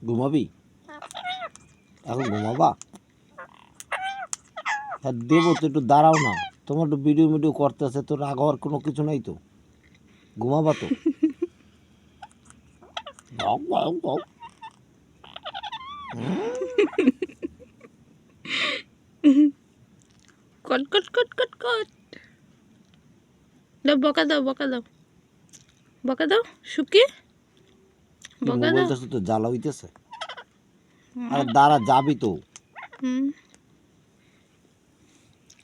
ঘুমাবি? এখন ঘুমাবা? হ্যাঁ দেবো তো, একটু দাঁড়াও না। তোমার একটু ভিডিও করতেছে, তো রাগ হওয়ার কোনো কিছু নাই তো। ঘুমাবা তো? কট কট কট কট কট। দাও বকা দাও, বকা দাও, বকা দাও শুকি, কি বকা দাও। মোবাইলটা তো জ্বালা হইতেছে। আরে দাঁড়া, যাবি তো হুম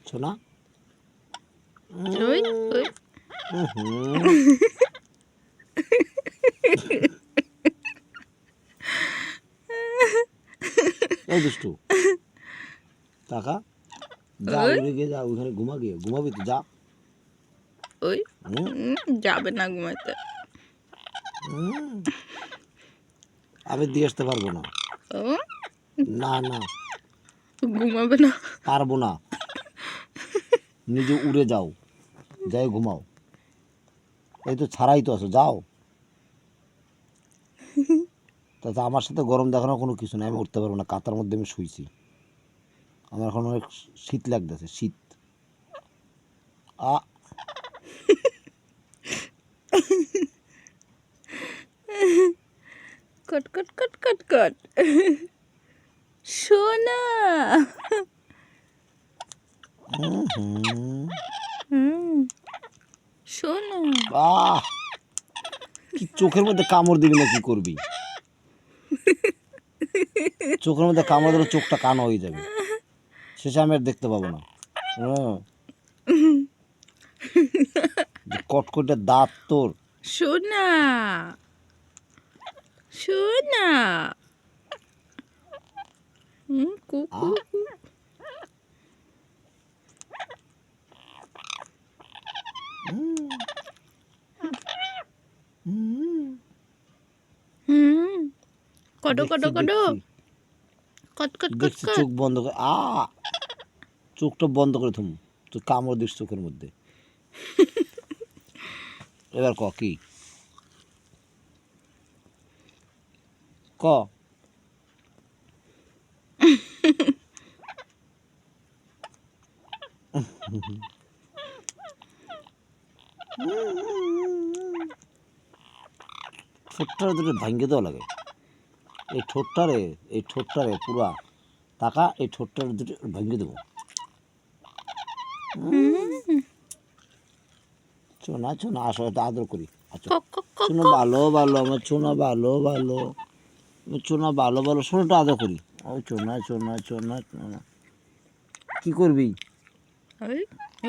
শোনা। ওই ওই এই দুষ্টু টাকা, যা ওই উড়ে গিয়ে যা, ওইখানে ঘুমা গিয়ে, ঘুমাবি তো যা। ওই হুম, যাবে না ঘুমাইতে। হুম, আমি দিয়ে আসতে পারবো না। ও না না, ঘুমাবে না। পারবো না। নিজে উড়ে যাও, যাই ঘুমাও। এই তো ছাড়াই তো আছো, যাও। তাতে আমার সাথে গরম দেখানোর কোনো কিছু নেই, আমি উঠতে পারবো না, কাতার মধ্যে আমি শুইছি। আমার এখন অনেক শীত লাগতেছে, শীত। আ কট কট কট কট কট। সোনা। হুম সোনা। আহ কি চোখের মধ্যে কামড় দিবি না কি করবি? চোখের মধ্যে কামড় দিলে চোখটা কানো হয়ে যাবে, শেষে আমি আর দেখতে পাবো না। হুম, যে কটকটে দাঁত তোর। সোনা সোনা। কুকু। আহ হুম কটো দেখছি কটো কটো। দেখছি কট কট কট দেখছি, কট। চোখ বন্ধ করে চোখটা বন্ধ করে থুম, তুই কামড় দিস চোখের মধ্যে। এবার ক কি ক? ঠোঁটটারে দুটো ভাঙ্গে দেওয়া লাগে। এই ঠোঁটটারে পুরা টাকা, এই ঠোঁটটারে দুটো ভাঙ্গে দেবো। চোনা চোনা আসো, এটা আদর করি। আচ্ছা কক কক কক শোনো, কক। ভালো ভালো আমার চোনা, ভালো ভালো আমার চোনা, ভালো ভালো শোনোটা আদর করি। ও চোনা চোনা চোনা চোনা, কি করবি? ওই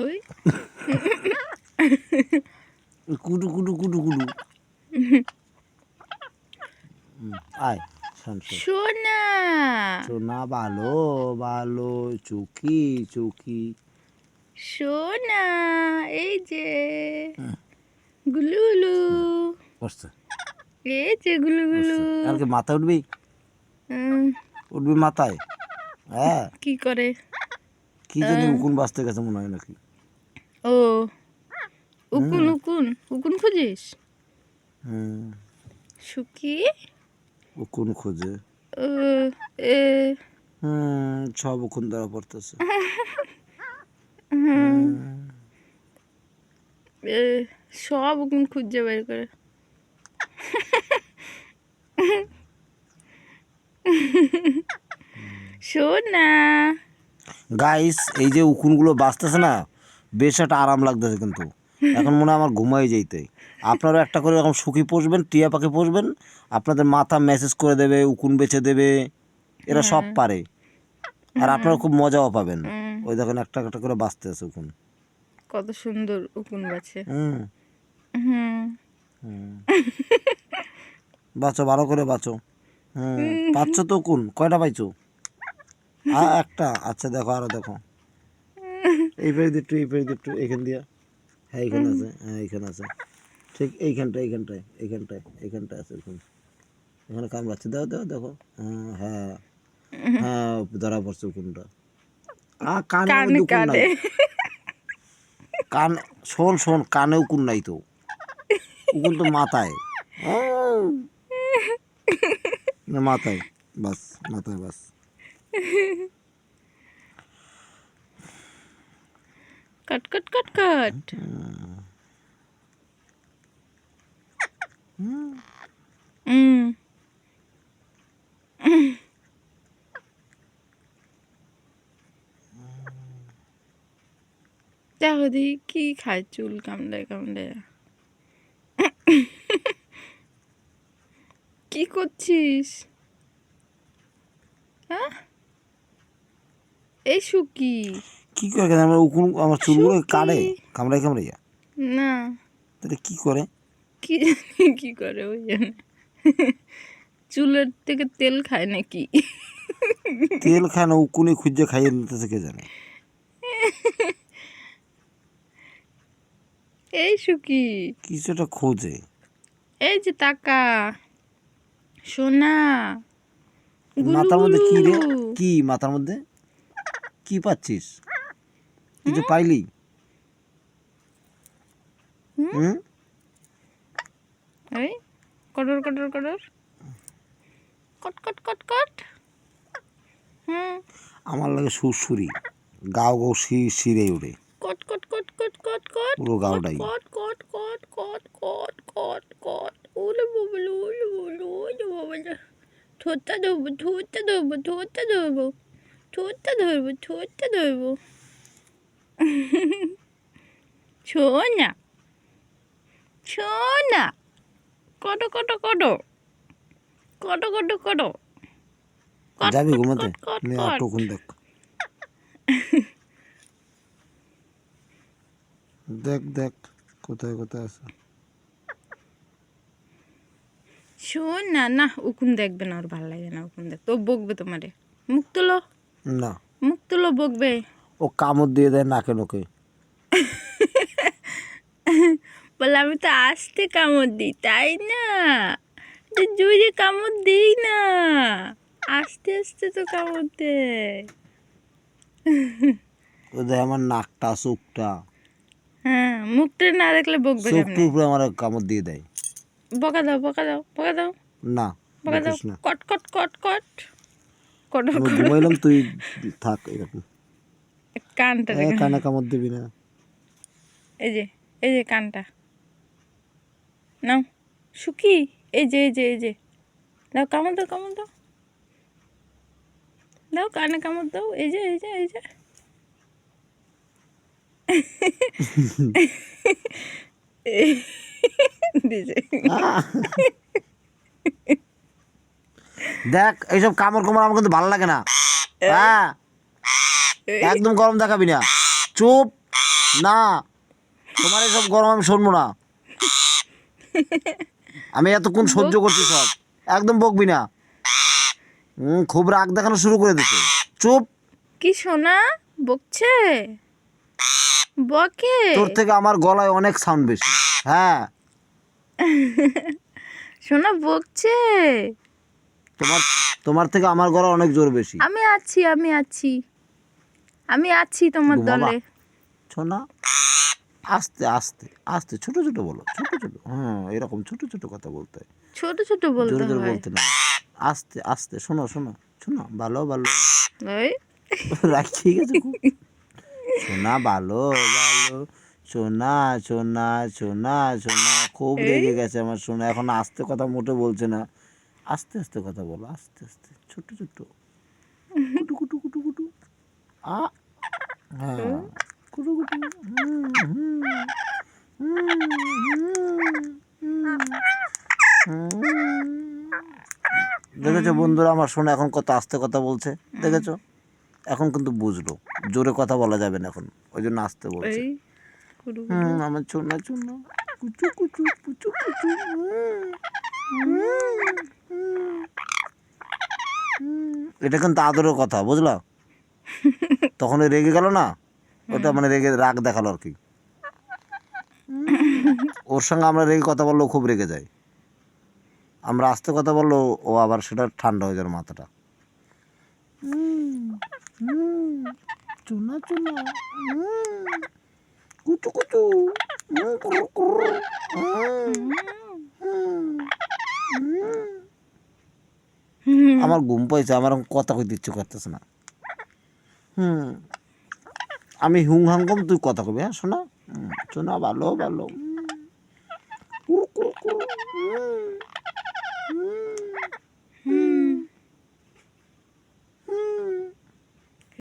ওই কুটু কুটু কুটু কুটু। আয় শোন শোন, সোনা। চোনা ভালো ভালো, চুকি চুকি। সোনা এই যে গুলু গুলু। বসছে এই যে গুলু গুলু। বসছে, আর কি মাথায় উঠবি? উঠবি মাথায়? হ্যাঁ, কি করে? কি জানি উকুন বাঁচতে গেছে মনে হয় নাকি। ও উকুন উকুন উকুন খুঁজিস? হুম, সুকি। উকুন খোঁজে। ও এ সব উকুন ধরা পড়তেছে। এ সব উকুন খুঁজে বের করে। সোনা। গাইস, এই যে উকুনগুলো বাঁচতেছে না, বেশ একটা আরাম লাগতেছে কিন্তু। এখন মনে হয় আমার ঘুমাই যাইতে। আপনারা একটা করে এরকম সুখী পুষবেন, টিয়া পাখি পুষবেন, আপনাদের মাথা মেসেজ করে দেবে, উকুন বেছে দেবে, এরা সব পারে। আর আপনারা খুব মজাও পাবেন। ওই দেখেন একটা একটা করে বাঁচতে আছে উকুন। কত সুন্দর উকুন বাছে। হুম, হুম বাঁচো ভালো করে বাঁচো। পাচ্ছ তো উকুন, কয়টা পাইছো? একটা, আচ্ছা দেখো আরো দেখো। এইবারে একটু, এইবারে একটু, এখান দিয়া। হ্যাঁ এইখানে আছে, হ্যাঁ এইখানে আছে, ঠিক এইখানটায় এইখানটায় এইখানটায় এইখানটায় আছে উকুন। এখানে কামড়াচ্ছে, দেখো দেখো দেখো। হ্যাঁ হ্যাঁ, ধরা পড়ছে উকুনটা। কানের কানে মধ্যে উকুন নাই। কানে। কান, শোন শোন, কানে উকুন নাই তো, উকুন তো মাথায়। না মাথায়, বাস মাথায় বাস। কট কট কট কট। দেখো দি কি খায়, চুল কামড়ায় কামড়ায়। কি করছিস? হ্যাঁ, এই সুকি কি করে কেন আমার উকুন, আমার চুলগুলো সুকি। কাটে কামড়াই কামড়াইয়া? না, তাহলে কি করে? কি জানি কি করে, ওই জন্য চুলের থেকে তেল খায় নাকি? তেল খায় না, উকুনে খুঁজে খাইয়ে নিতেছে কে জানে। এই সুকি, কিছু একটা খোঁজে। এই যে তাকা সোনা, গুলু মাথার মধ্যে কি রে? গুলু। কি মাথার মধ্যে কি পাচ্ছিস? কিছু পাইলি? হুম, এই কটর কটর কটর, কট কট কট কট। হুম, আমার লাগে সুরসুরি, গাও গাও শিরে উড়ে কট কট কট কট কট কট পুরো কট গাওটাই। কট কট কট কট কট কট কট। ওলে বাবলু, ওলে বাবলু, ওলে বাবলু। ঠোঁটটা ধরবো, ঠোঁটটা ধরবো, ঠোঁটটা ধরবো, ঠোঁটটা ধরবো, ঠোঁটটা ধরবো। সোনা সোনা, কটো কটো কটো, কটো কটো কটো, কট যাবি কট ঘুমাতে? কট কট নে কট। আটকুন দেখ, দেখ দেখ কোথায় কোথায় আছে। শোন না, না উকুন দেখবে না, ওর ভালো লাগে না উকুন দেখ, তো বকবে তোমারে। মুখ তুলো, না, মুখ তুলো, বকবে। ও কামড় দিয়ে দেয় নাকে নোকে। বলে আমি তো আস্তে কামড় দিই, তাই না? তো জোরে কামড় দিই না, আস্তে আস্তে তো কামড় দেয়। ও দেয় আমার নাকটা, চোখটা, হ্যাঁ, মুখটা না দেখলে বকবে চোখটা কেমনে? উপরে আমার কামড় দিয়ে দেয়। বকা দাও, বকা দাও, বকা দাও, না, বকা দাও। বকিস না। কট কট কট কট, কটর আমি কটর। ঘুমাইলাম, তুই থাক এরকম। কানটা রে, কানে কামড় দিবি না। এই যে, এই যে কানটা নাও সুখী, এই যে, এই যে, এই যে, দাও কামড় দাও, কামড় দাও, দাও কানে কামড় দাও, এই যে, এই যে, এই যে। দিছে। দেখ এইসব কামড় কুমড় আমার কিন্তু ভালো লাগে না। হ্যাঁ, একদম গরম দেখাবি না, চুপ। না, তোমার এসব গরম আমি শুনবো না। আমি এতক্ষণ সহ্য করছি সব, একদম বকবি না। খুব রাগ দেখানো শুরু করে দিছে, চুপ। কি সোনা বকছে, বকে? তোর থেকে আমার গলায় অনেক সাউন্ড বেশি। হ্যাঁ, সোনা বকছে। তোমার তোমার থেকে আমার গলা অনেক জোর বেশি। আমি আছি, আমি আছি, আমি আছি তোমার ঘুমাবা দলে। শোনা, আস্তে আস্তে আস্তে, ছোট ছোট বলো, ছোট ছোট। হ্যাঁ, এরকম ছোট ছোট কথা বলতে হয়, ছোট ছোট বলতে জোরে জোরে হয়। বলতে না। আস্তে আস্তে, শোনো শোনো শোনো, ভালো ভালো। ওই রাগ ঠিক আছে খুব। শোনা ভালো ভালো, সোনা সোনা সোনা সোনা। খুব এই রেগে গেছে আমার সোনা, এখন আস্তে কথা মোটে বলছে না। আস্তে আস্তে কথা বলো, আস্তে আস্তে, ছোট ছোট, কুটু কুটু কুটু কুটু। আ, হ্যাঁ, কুটু কুটু। দেখেছো বন্ধুরা, আমার সোনা এখন কত আস্তে কথা বলছে, দেখেছো? এখন কিন্তু বুঝলো জোরে কথা বলা যাবে না এখন, ওই জন্য আস্তে বলছে। এই কুড়ু কুড়ু। আমার সোনা সোনা, কুচু কুচু কুচু কুচু। এটা কিন্তু আদরের কথা, বুঝলা? তখন ওই রেগে গেল না, ওটা মানে রেগে রাগ দেখালো আর কি। ওর সঙ্গে আমরা রেগে কথা বললেও খুব রেগে যায়, আমরা আস্তে কথা বললেও ও আবার সেটা ঠান্ডা হয়ে যায় মাথাটা। চুনা চুনা, কুচু কুচু, কুরু কুরু। আমার ঘুম পাইছে, আমার এখন কথা কইতে ইচ্ছে করতেছে না। আমি হুং হাং কম, তুই কথা কবি। হ্যাঁ শোনা, শোনা ভালো ভালো। কুরু, কুরু, কুরু।